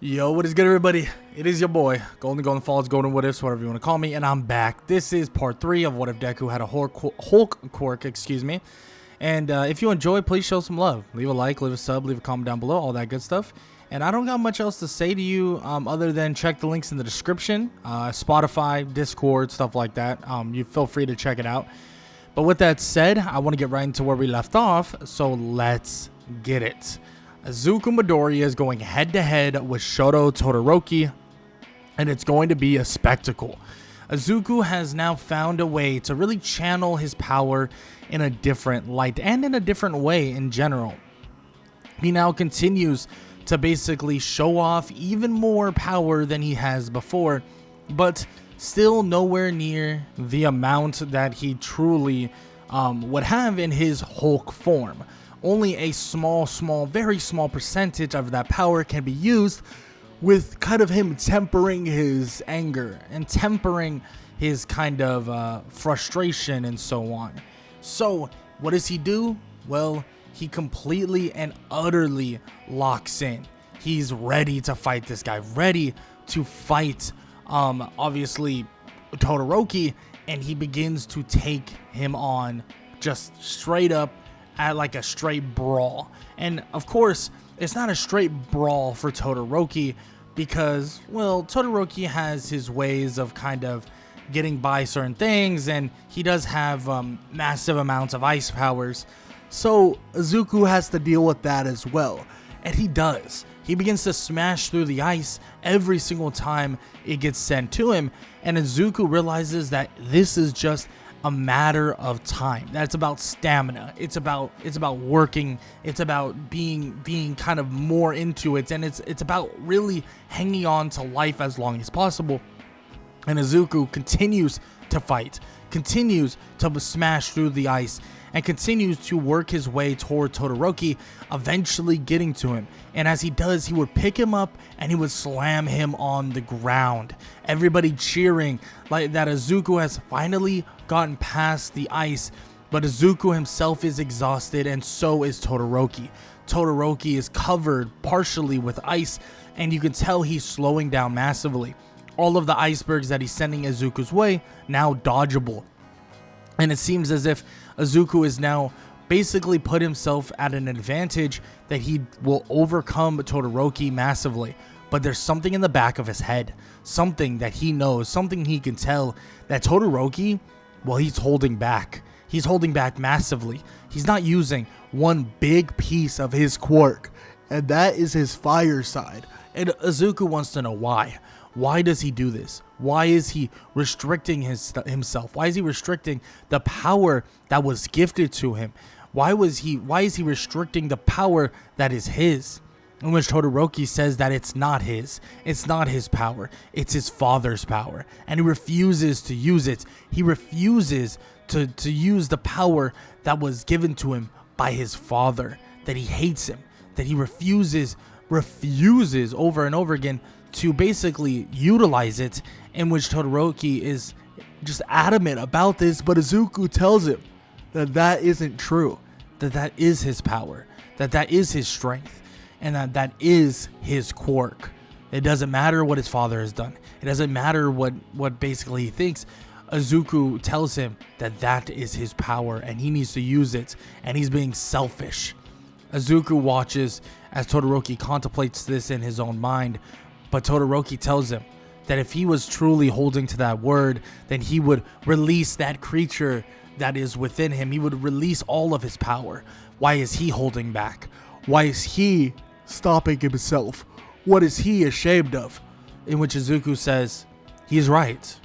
Yo, what is good, everybody? It is your boy, Golden Falls, Golden What Ifs, whatever you want to call me, and I'm back. This is part 3 of What If Deku had a Hulk Quirk, excuse me. And if you enjoy, please show some love. Leave a like, leave a sub, leave a comment down below, all that good stuff. And I don't got much else to say to you other than check the links in the description, Spotify, Discord, stuff like that. You feel free to check it out. But with that said, I want to get right into where we left off, so let's get it. Izuku Midoriya is going head-to-head with Shoto Todoroki, and it's going to be a spectacle. Izuku has now found a way to really channel his power in a different light and in a different way in general. He now continues to basically show off even more power than he has before, but still nowhere near the amount that he truly would have in his Hulk form. Only a very small percentage of that power can be used, with kind of him tempering his anger and tempering his kind of frustration and so on. So what does he do? Well, he completely and utterly locks in. He's ready to fight this guy, ready to fight obviously Todoroki, and he begins to take him on just straight up at like a straight brawl. And of course, it's not a straight brawl for Todoroki because, well, Todoroki has his ways of kind of getting by certain things, and he does have massive amounts of ice powers. So Izuku has to deal with that as well. And he does. He begins to smash through the ice every single time it gets sent to him. And Izuku realizes that this is just a matter of time. That's about stamina. It's about working. It's about being kind of more into it, and it's about really hanging on to life as long as possible. And Izuku continues to fight, continues to smash through the ice, and continues to work his way toward Todoroki, eventually getting to him. And as he does, he would pick him up and he would slam him on the ground. Everybody cheering like that Izuku has finally gotten past the ice, but Izuku himself is exhausted, and so is Todoroki. Todoroki is covered partially with ice, and you can tell he's slowing down massively. All of the icebergs that he's sending Izuku's way now dodgeable. And it seems as if Izuku is now basically put himself at an advantage that he will overcome Todoroki massively. But there's something in the back of his head, something that he knows, something he can tell, that Todoroki, well, he's holding back. He's holding back massively. He's not using one big piece of his quirk, and that is his fire side. And Izuku wants to know why. Why does he do this? Why is he restricting himself? Why is he restricting the power that was gifted to him? Why is he restricting the power that is his? In which Todoroki says that it's not his. It's not his power. It's his father's power. And he refuses to use it. He refuses to use the power that was given to him by his father. That he hates him. That he refuses over and over again to basically utilize it, in which Todoroki is just adamant about this, but Izuku tells him that that isn't true, that is his power, that is his strength, and that is his quirk. It doesn't matter what his father has done. It doesn't matter what basically he thinks. Izuku tells him that is his power, and he needs to use it, and he's being selfish. Izuku watches as Todoroki contemplates this in his own mind, but Todoroki tells him that if he was truly holding to that word, then he would release that creature that is within him. He would release all of his power. Why is he holding back? Why is he stopping himself? What is he ashamed of? In which Izuku says, he's right.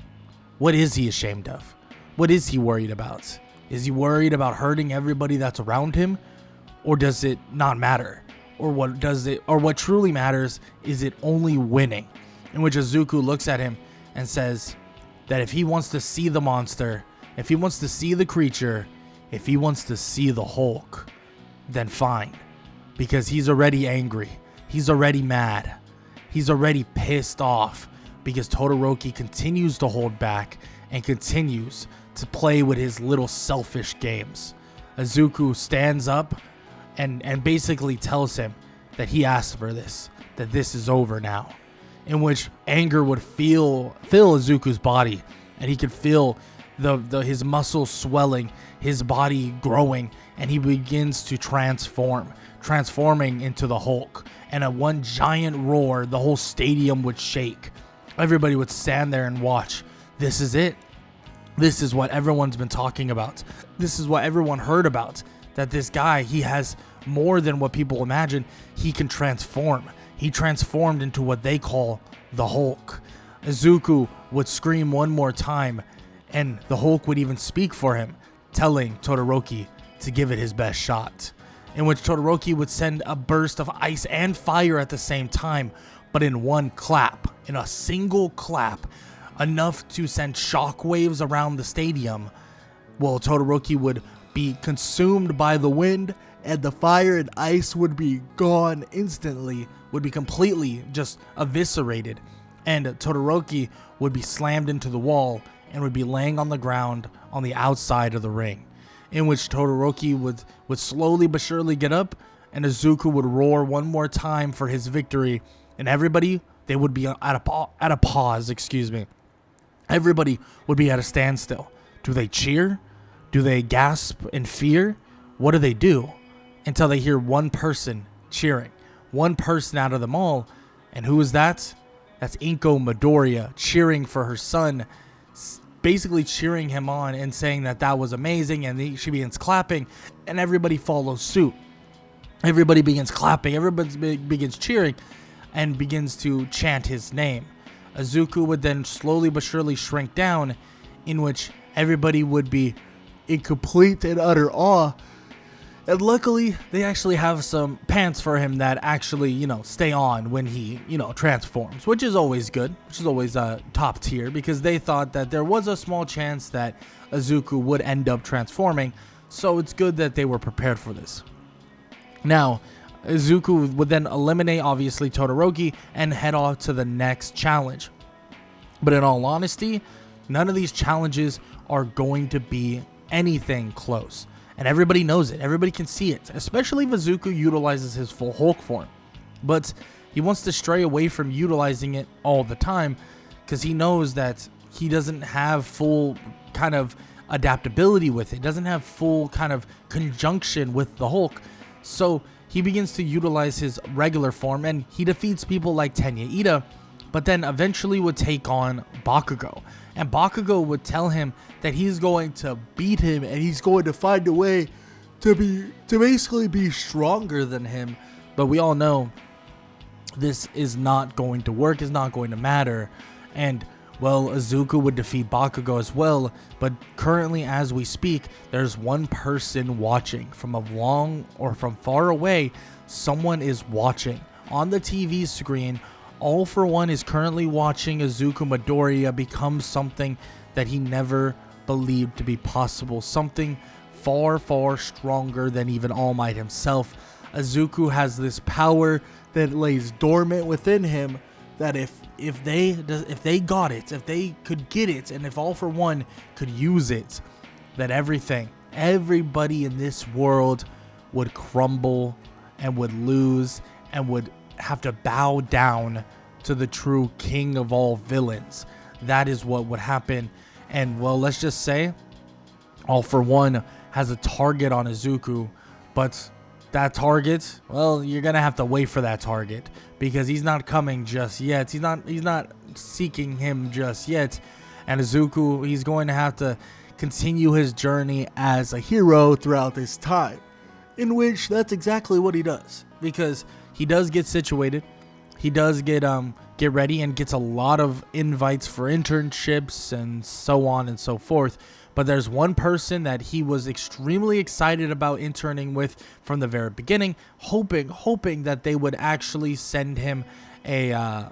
What is he ashamed of? What is he worried about? Is he worried about hurting everybody that's around him? Or does it not matter? Or what truly matters is it only winning? In which Izuku looks at him and says that if he wants to see the monster, if he wants to see the creature, if he wants to see the Hulk, then fine. Because he's already angry. He's already mad. He's already pissed off because Todoroki continues to hold back and continues to play with his little selfish games. Izuku stands up and basically tells him that he asked for this, that this is over now, in which anger would fill Izuku's body, and he could feel his muscles swelling, his body growing, and he begins to transforming into the Hulk. And at one giant roar, the whole stadium would shake. Everybody would stand there and watch. This is it. This is what everyone's been talking about. This is what everyone heard about. That this guy, he has more than what people imagine. He can transform. He transformed into what they call the Hulk. Izuku would scream one more time, and the Hulk would even speak for him, telling Todoroki to give it his best shot. In which Todoroki would send a burst of ice and fire at the same time, but in one clap, in a single clap, enough to send shockwaves around the stadium. Well, Todoroki would be consumed by the wind, and the fire and ice would be gone instantly, would be completely just eviscerated, and Todoroki would be slammed into the wall and would be laying on the ground on the outside of the ring, in which Todoroki would slowly but surely get up, and Izuku would roar one more time for his victory, and everybody, they would be at a pause, Everybody would be at a standstill. Do they cheer? Do they gasp in fear? What do they do? Until they hear one person cheering. One person out of them all. And who is that? That's Inko Midoriya cheering for her son, basically cheering him on and saying that was amazing, and she begins clapping, and everybody follows suit. Everybody begins clapping, everybody begins cheering, and begins to chant his name. Izuku would then slowly but surely shrink down, in which everybody would be in complete and utter awe. And luckily, they actually have some pants for him that actually, stay on when he, transforms, which is always good, which is always top tier, because they thought that there was a small chance that Izuku would end up transforming, so it's good that they were prepared for this. Now, Izuku would then eliminate, obviously, Todoroki and head off to the next challenge. But in all honesty, none of these challenges are going to be anything close. And everybody knows it. Everybody can see it, especially if Izuku utilizes his full Hulk form. But he wants to stray away from utilizing it all the time, because he knows that he doesn't have full kind of adaptability with it. Doesn't have full kind of conjunction with the Hulk. So he begins to utilize his regular form, and he defeats people like Tenya Ida, but then eventually would take on Bakugo. And Bakugo would tell him that he's going to beat him, and he's going to find a way to basically be stronger than him. But we all know this is not going to work, is not going to matter. And well, Izuku would defeat Bakugo as well, but currently as we speak, there's one person watching from from far away. Someone is watching on the TV screen. All for One is currently watching Izuku Midoriya become something that he never believed to be possible, something far, far stronger than even All Might himself. Izuku has this power that lays dormant within him, that if they got it, if they could get it, and if All for One could use it, that everybody in this world would crumble and would lose and would have to bow down to the true king of all villains. That is what would happen. And well, let's just say All for One has a target on Izuku, but that target, well, you're gonna have to wait for that target, because he's not coming just yet. He's not seeking him just yet. And Izuku, he's going to have to continue his journey as a hero throughout this time, in which that's exactly what he does, because he does get situated, he does get ready, and gets a lot of invites for internships and so on and so forth. But there's one person that he was extremely excited about interning with from the very beginning, hoping that they would actually send him a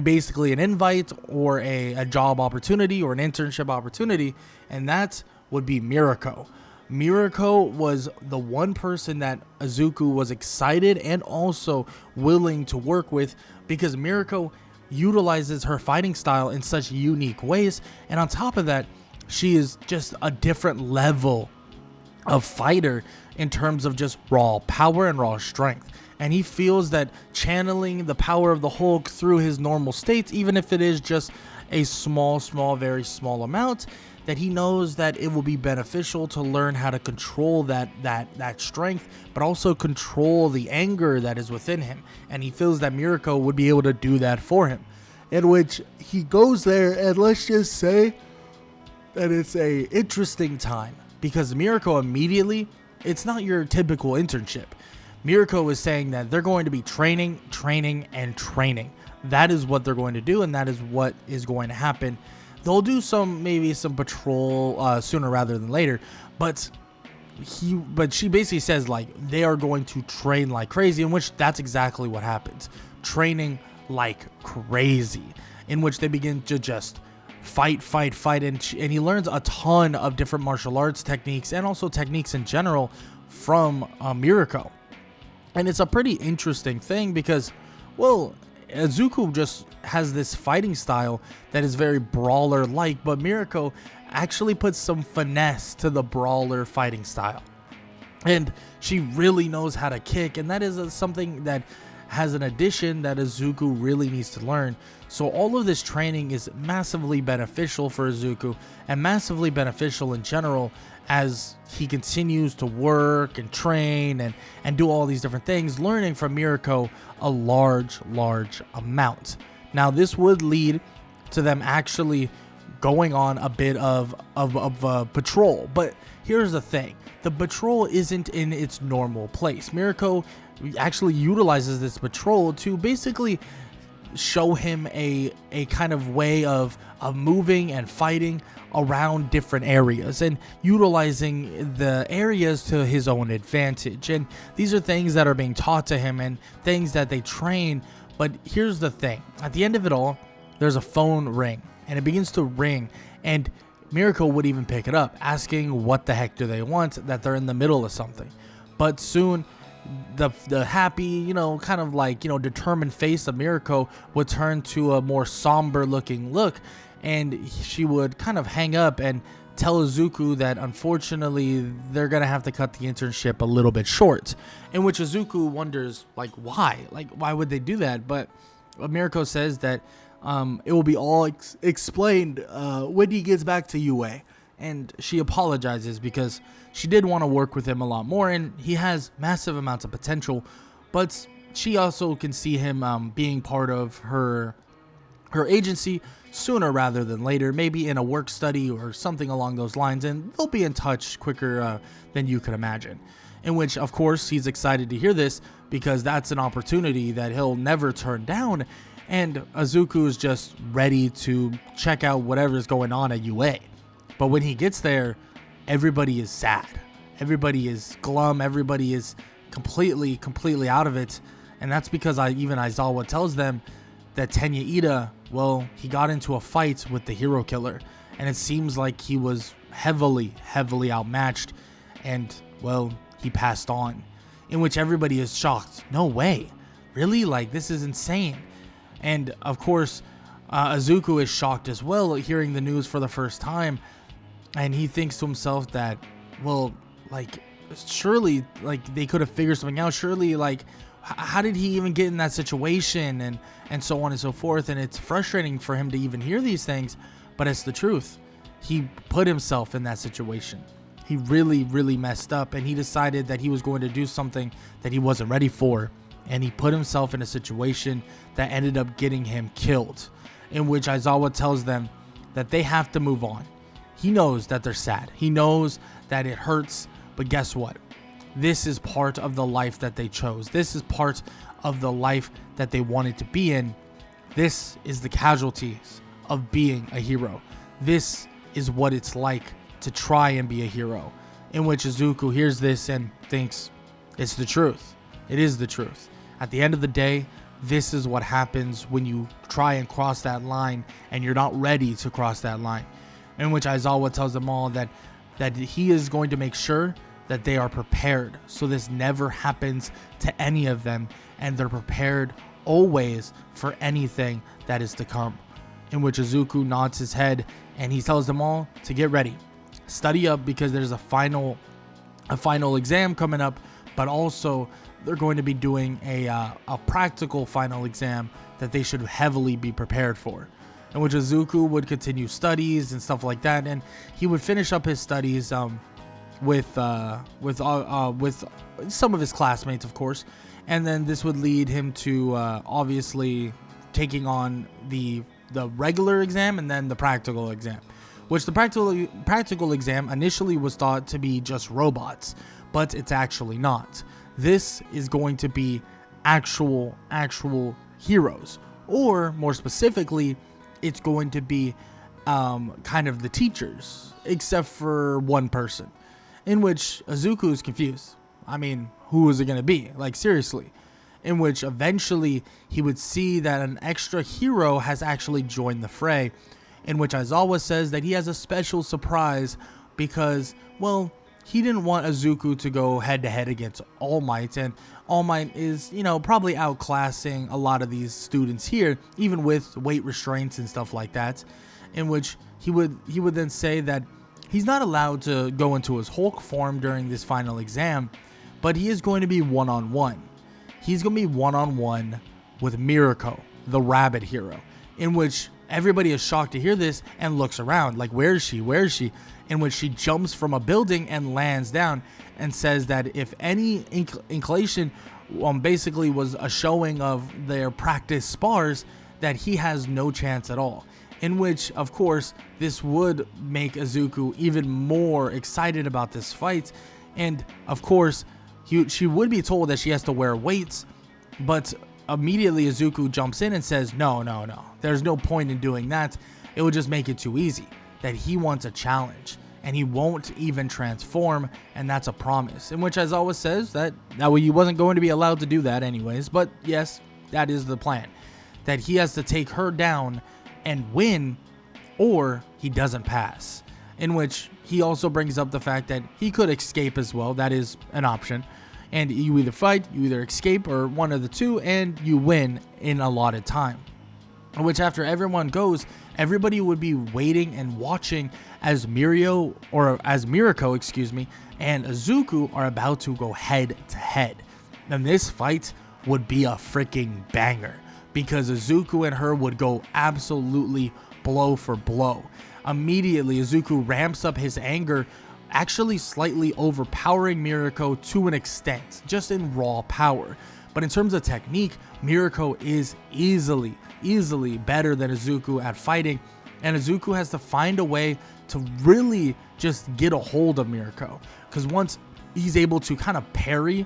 basically an invite or a job opportunity or an internship opportunity, and that would be Mirko. Mirko was the one person that Izuku was excited and also willing to work with, because Mirko utilizes her fighting style in such unique ways, and on top of that, she is just a different level of fighter in terms of just raw power and raw strength. and he feels that channeling the power of the Hulk through his normal states, even if it is just a small, very small amount, that he knows that it will be beneficial to learn how to control that strength, but also control the anger that is within him. And he feels that Mirko would be able to do that for him. In which he goes there, and let's just say that it's a interesting time, because Mirko immediately, it's not your typical internship. Mirko is saying that they're going to be training. That is what they're going to do, and that is what is going to happen. They'll do maybe some patrol sooner rather than later, but she basically says like they are going to train like crazy, in which that's exactly what happens. Training like crazy, in which they begin to just fight, and he learns a ton of different martial arts techniques and also techniques in general from Mirko. And it's a pretty interesting thing because, well, Izuku just has this fighting style that is very brawler-like, but Mirko actually puts some finesse to the brawler fighting style. And she really knows how to kick, and that is something that has an addition that Izuku really needs to learn. So all of this training is massively beneficial for Izuku, and massively beneficial in general as he continues to work and train and do all these different things, learning from Mirko a large amount. Now this would lead to them actually going on a bit of patrol, but here's the thing: the patrol isn't in its normal place. Mirko actually utilizes this patrol to basically show him a kind of way of moving and fighting around different areas and utilizing the areas to his own advantage. And these are things that are being taught to him and things that they train. But here's the thing: at the end of it all, there's a phone ring, and it begins to ring, and Mirko would even pick it up, asking what the heck do they want, that they're in the middle of something. But soon the happy, kind of like, determined face of Mirko would turn to a more somber looking look, and she would kind of hang up and tell Izuku that unfortunately they're gonna have to cut the internship a little bit short. In which Izuku wonders, like, why would they do that? But Mirko says that it will be all explained when he gets back to UA. And she apologizes because she did want to work with him a lot more, and he has massive amounts of potential, but she also can see him being part of her agency sooner rather than later, maybe in a work study or something along those lines, and they'll be in touch quicker than you could imagine. In which, of course, he's excited to hear this because that's an opportunity that he'll never turn down, and Izuku is just ready to check out whatever's going on at UA. But when he gets there, everybody is sad. Everybody is glum. Everybody is completely out of it. And that's because even Aizawa tells them that Tenya Ida, well, he got into a fight with the hero killer. And it seems like he was heavily outmatched. And, well, he passed on. In which everybody is shocked. No way. Really? Like, this is insane. And, of course, Izuku is shocked as well, hearing the news for the first time. And he thinks to himself that, well, like, surely, like, they could have figured something out. Surely, like, how did he even get in that situation? And so on and so forth. And it's frustrating for him to even hear these things, but it's the truth. He put himself in that situation. He really messed up, and he decided that he was going to do something that he wasn't ready for. And he put himself in a situation that ended up getting him killed, in which Aizawa tells them that they have to move on. He knows that they're sad. He knows that it hurts, but guess what? This is part of the life that they chose. This is part of the life that they wanted to be in. This is the casualties of being a hero. This is what it's like to try and be a hero. In which Izuku hears this and thinks it's the truth. It is the truth. At the end of the day, this is what happens when you try and cross that line and you're not ready to cross that line. In which Aizawa tells them all that he is going to make sure that they are prepared, so this never happens to any of them, and they're prepared always for anything that is to come. In which Izuku nods his head and he tells them all to get ready, study up, because there's a final exam coming up, but also they're going to be doing a practical final exam that they should heavily be prepared for, in which Izuku would continue studies and stuff like that, and he would finish up his studies with some of his classmates, of course, and then this would lead him to obviously taking on the regular exam and then the practical exam, which the practical exam initially was thought to be just robots, but it's actually not. This is going to be actual heroes, or more specifically, it's going to be kind of the teachers, except for one person, in which Izuku is confused. I mean, who is it going to be? Like, seriously. In which eventually he would see that an extra hero has actually joined the fray, in which Aizawa says that he has a special surprise because, well, he didn't want Izuku to go head-to-head against All Might, and All Might is, probably outclassing a lot of these students here, even with weight restraints and stuff like that, in which he would then say that he's not allowed to go into his Hulk form during this final exam, but he is going to be one-on-one. He's going to be one-on-one with Mirko, the rabbit hero, in which everybody is shocked to hear this and looks around like, where is she? Where is she? In which she jumps from a building and lands down and says that if any inclination basically was a showing of their practice spars, that he has no chance at all. In which, of course, this would make Izuku even more excited about this fight. And, of course, she would be told that she has to wear weights, but immediately Izuku jumps in and says, no, there's no point in doing that. It would just make it too easy. That he wants a challenge, and he won't even transform, and that's a promise. In which Aizawa says that he wasn't going to be allowed to do that anyways, but yes, that is the plan. That he has to take her down and win, or he doesn't pass. In which he also brings up the fact that he could escape as well. That is an option. And you either fight, you either escape, or one of the two, and you win in allotted time. In which after everyone goes, everybody would be waiting and watching as Mirko, and Izuku are about to go head to head. And this fight would be a freaking banger, because Izuku and her would go absolutely blow for blow. Immediately, Izuku ramps up his anger, actually slightly overpowering Mirko to an extent, just in raw power. But in terms of technique, Mirko is easily better than Izuku at fighting, and Izuku has to find a way to really just get a hold of Mirko, because once he's able to kind of parry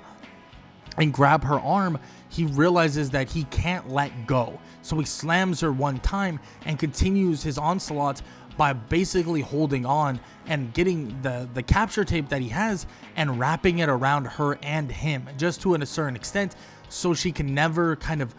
and grab her arm, he realizes that he can't let go. So he slams her one time and continues his onslaught by basically holding on and getting the capture tape that he has and wrapping it around her and him, just to a certain extent, so she can never kind of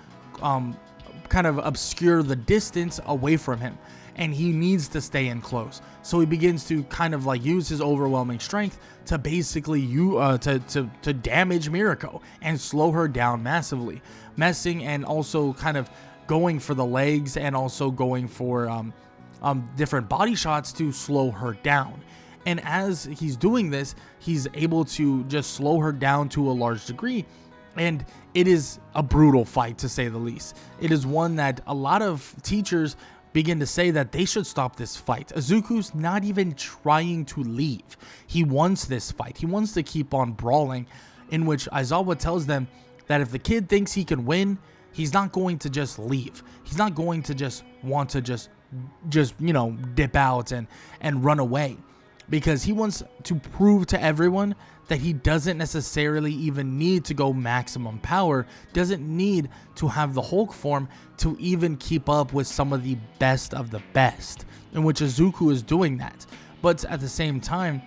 obscure the distance away from him, and he needs to stay in close. So he begins to kind of like use his overwhelming strength to basically to damage Mirko and slow her down massively, messing and also kind of going for the legs and also going for different body shots to slow her down. And as he's doing this, he's able to just slow her down to a large degree. And it is a brutal fight, to say the least. It is one that a lot of teachers begin to say that they should stop this fight. Izuku's not even trying to leave. He wants this fight. He wants to keep on brawling, in which Aizawa tells them that if the kid thinks he can win, he's not going to just leave. He's not going to just want to just dip out and run away, because he wants to prove to everyone that he doesn't necessarily even need to go maximum power, doesn't need to have the Hulk form to even keep up with some of the best, in which Izuku is doing that. But at the same time,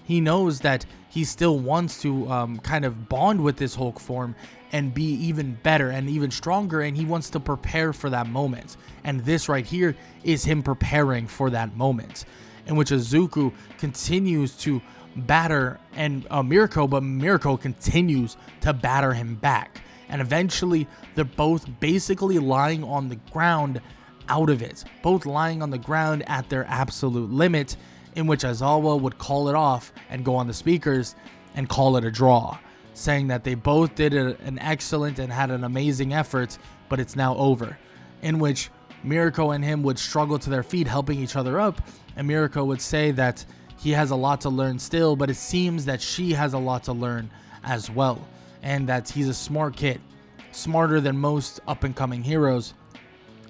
he knows that he still wants to kind of bond with this Hulk form and be even better and even stronger, and he wants to prepare for that moment. And this right here is him preparing for that moment, in which Izuku continues to batter and Mirko, but Mirko continues to batter him back. And eventually, they're both basically lying on the ground out of it, both lying on the ground at their absolute limit, in which Aizawa would call it off and go on the speakers and call it a draw. saying that they both did an excellent and had an amazing effort, but it's now over. In which Mirko and him would struggle to their feet, helping each other up, and Mirko would say that he has a lot to learn still, but it seems that she has a lot to learn as well, and that he's a smart kid, smarter than most up-and-coming heroes,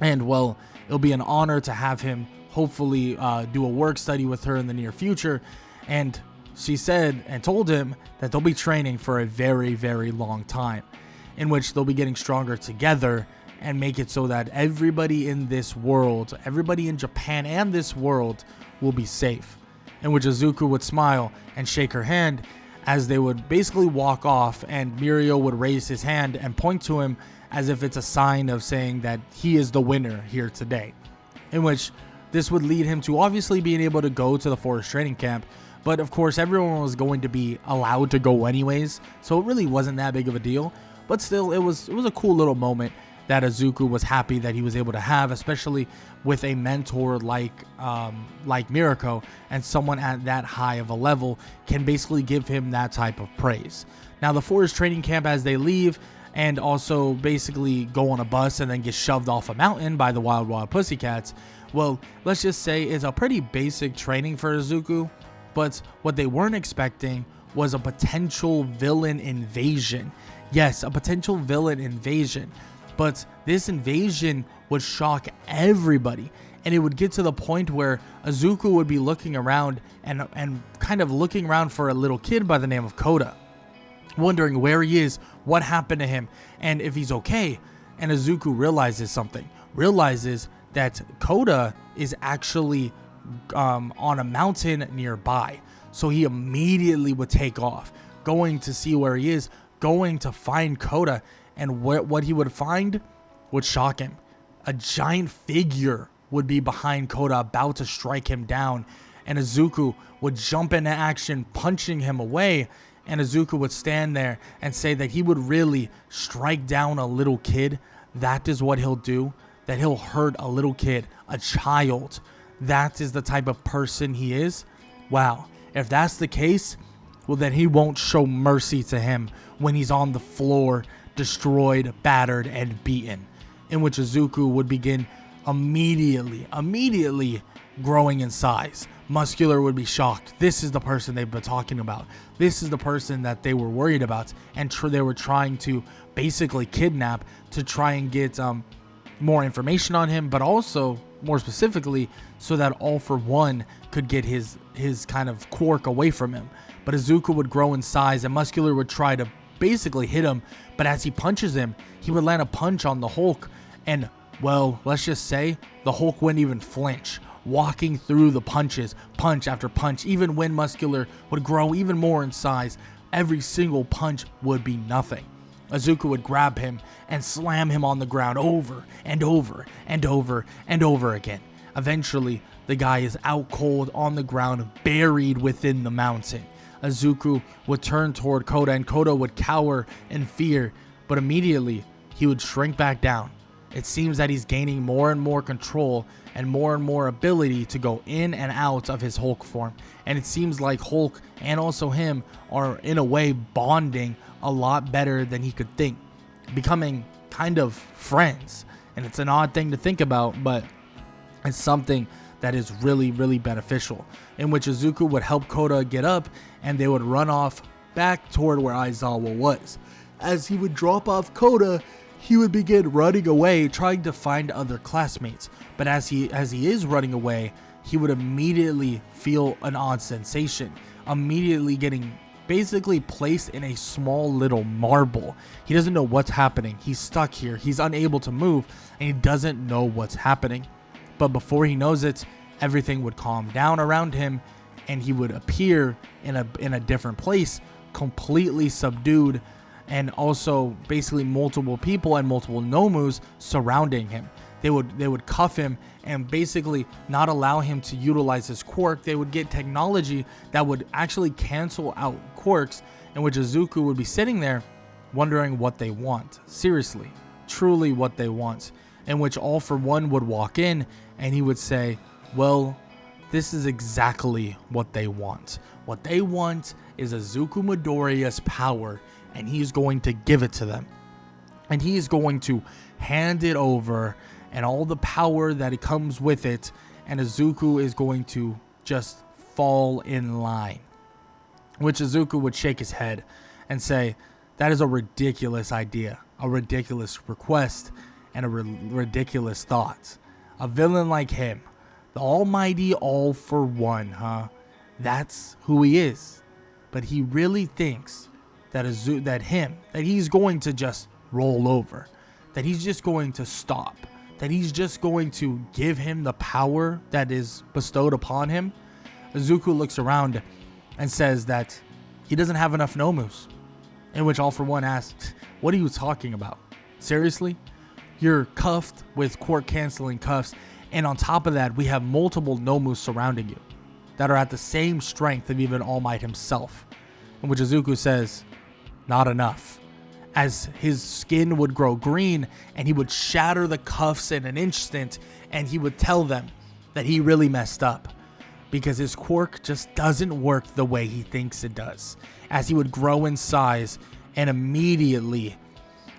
and well, it'll be an honor to have him hopefully do a work study with her in the near future. And she said and told him that they'll be training for a very, very long time, in which they'll be getting stronger together and make it so that everybody in this world, everybody in Japan and this world will be safe. In which Izuku would smile and shake her hand as they would basically walk off, and Mirio would raise his hand and point to him as if it's a sign of saying that he is the winner here today. In which this would lead him to obviously being able to go to the forest training camp, but of course everyone was going to be allowed to go anyways, so it really wasn't that big of a deal. But still, it was a cool little moment that Izuku was happy that he was able to have, especially with a mentor like Mirko, and someone at that high of a level can basically give him that type of praise. Now, the forest training camp, as they leave and also basically go on a bus and then get shoved off a mountain by the Wild Pussycats, well, let's just say it's a pretty basic training for Izuku, but what they weren't expecting was a potential villain invasion. Yes, a potential villain invasion. But this invasion would shock everybody, and it would get to the point where Izuku would be looking around and kind of looking around for a little kid by the name of Koda, wondering where he is, what happened to him, and if he's okay. And Izuku realizes that Koda is actually on a mountain nearby. So he immediately would take off, going to see where he is, going to find Koda. And what he would find would shock him. A giant figure would be behind Koda, about to strike him down. And Izuku would jump into action, punching him away. And Izuku would stand there and say that he would really strike down a little kid. That is what he'll do. That he'll hurt a little kid, a child. That is the type of person he is. Wow. If that's the case, well, then he won't show mercy to him when he's on the floor, destroyed, battered, and beaten. In which Izuku would begin immediately growing in size. Muscular would be shocked. This is the person they've been talking about. This is the person that they were worried about, and they were trying to basically kidnap to try and get more information on him, but also more specifically so that All For One could get his kind of quirk away from him. But Izuku would grow in size, and Muscular would try to basically hit him, but as he punches him, he would land a punch on the Hulk, and well, let's just say the Hulk wouldn't even flinch, walking through the punches, punch after punch. Even when Muscular would grow even more in size, every single punch would be nothing. Izuku would grab him and slam him on the ground over and over and over and over again. Eventually, the guy is out cold on the ground, buried within the mountain. Izuku would turn toward Koda, and Koda would cower in fear, but immediately he would shrink back down. It seems that he's gaining more and more control and more ability to go in and out of his Hulk form. And it seems like Hulk and also him are in a way bonding a lot better than he could think, becoming kind of friends. And it's an odd thing to think about, but it's something that is really beneficial, in which Izuku would help Koda get up, and they would run off back toward where Aizawa was. As he would drop off Koda, he would begin running away, trying to find other classmates. But as he is running away, he would immediately feel an odd sensation, immediately getting basically placed in a small little marble. He doesn't know what's happening. He's stuck here. He's unable to move, and he doesn't know what's happening. But before he knows it, everything would calm down around him, and he would appear in a different place, completely subdued, and also basically multiple people and multiple Nomus surrounding him. They would cuff him and basically not allow him to utilize his quirk. They would get technology that would actually cancel out quirks, in which Izuku would be sitting there wondering what they want. Seriously, truly what they want. In which All For One would walk in, and he would say, well, this is exactly what they want. What they want is Izuku Midoriya's power, and he's going to give it to them. And he's going to hand it over and all the power that it comes with it, and Izuku is going to just fall in line. Which Izuku would shake his head and say, that is a ridiculous idea, a ridiculous request, and a ridiculous thought. A villain like him, the almighty all for one, huh? That's who he is. But he really thinks that he's going to just roll over, that he's just going to stop, that he's just going to give him the power that is bestowed upon him. Izuku looks around and says that he doesn't have enough Nomus. In which All For One asks, what are you talking about? Seriously? You're cuffed with Quirk canceling cuffs, and on top of that, we have multiple Nomus surrounding you that are at the same strength of even All Might himself. In which Izuku says, not enough. As his skin would grow green and he would shatter the cuffs in an instant, and he would tell them that he really messed up because his quirk just doesn't work the way he thinks it does. As he would grow in size, and immediately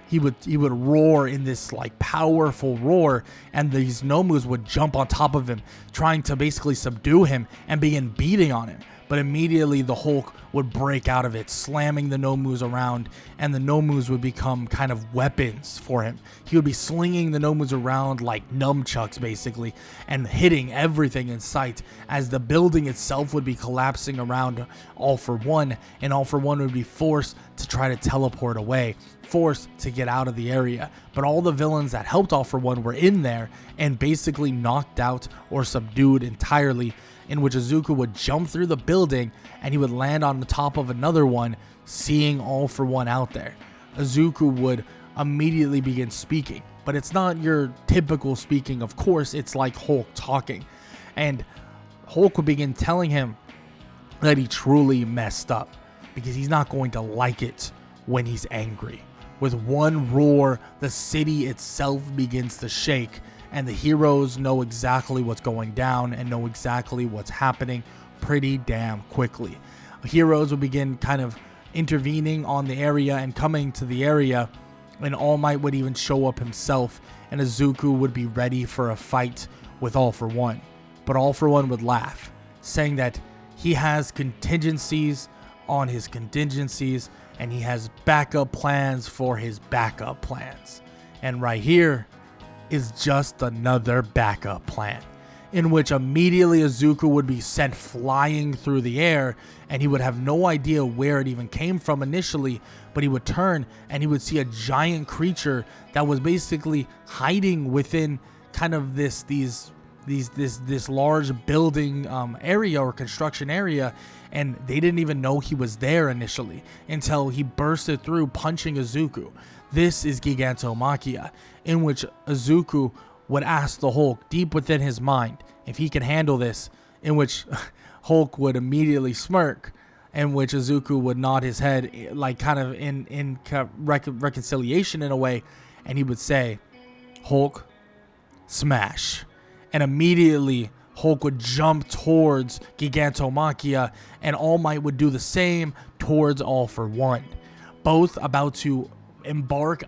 he would roar in this like powerful roar, and these Nomus would jump on top of him, trying to basically subdue him and begin beating on him. But immediately the Hulk would break out of it, slamming the Nomus around, and the Nomus would become kind of weapons for him. He would be slinging the Nomus around like nunchucks basically, and hitting everything in sight, as the building itself would be collapsing around All For One, and All For One would be forced to try to teleport away, forced to get out of the area. But all the villains that helped All For One were in there and basically knocked out or subdued entirely, in which Izuku would jump through the building and he would land on the top of another one, seeing All For One out there. Izuku would immediately begin speaking, but it's not your typical speaking. Of course, it's like Hulk talking, and Hulk would begin telling him that he truly messed up because he's not going to like it when he's angry. With one roar, the city itself begins to shake, and the heroes know exactly what's going down and know exactly what's happening pretty damn quickly. Heroes will begin kind of intervening on the area and coming to the area, and All Might would even show up himself, and Izuku would be ready for a fight with All For One. But All For One would laugh, saying that he has contingencies on his contingencies, and he has backup plans for his backup plans. And right here is just another backup plan, in which immediately Izuku would be sent flying through the air, and he would have no idea where it even came from initially, but he would turn and he would see a giant creature that was basically hiding within kind of this large building area or construction area, and they didn't even know he was there initially until he bursted through, punching Izuku. This is Gigantomachia, in which Izuku would ask the Hulk deep within his mind if he can handle this, in which Hulk would immediately smirk, in which Izuku would nod his head like kind of in reconciliation in a way, and he would say, Hulk, smash. And immediately Hulk would jump towards Gigantomachia, and All Might would do the same towards All For One, both about to embark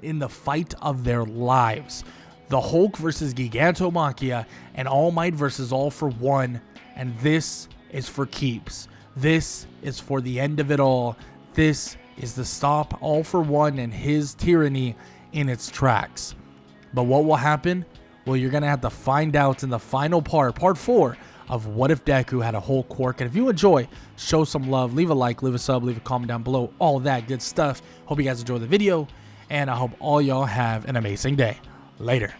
in the fight of their lives. The Hulk versus Gigantomachia, and All Might versus All For One, and this is for keeps. This is for the end of it all. This is to stop All For One and his tyranny in its tracks. But what will happen? Well, you're going to have to find out in the final part 4, of What If Deku Had a Whole Quirk. And if you enjoy, show some love, leave a like, leave a sub, leave a comment down below, all that good stuff. Hope you guys enjoy the video, and I hope all y'all have an amazing day. Later.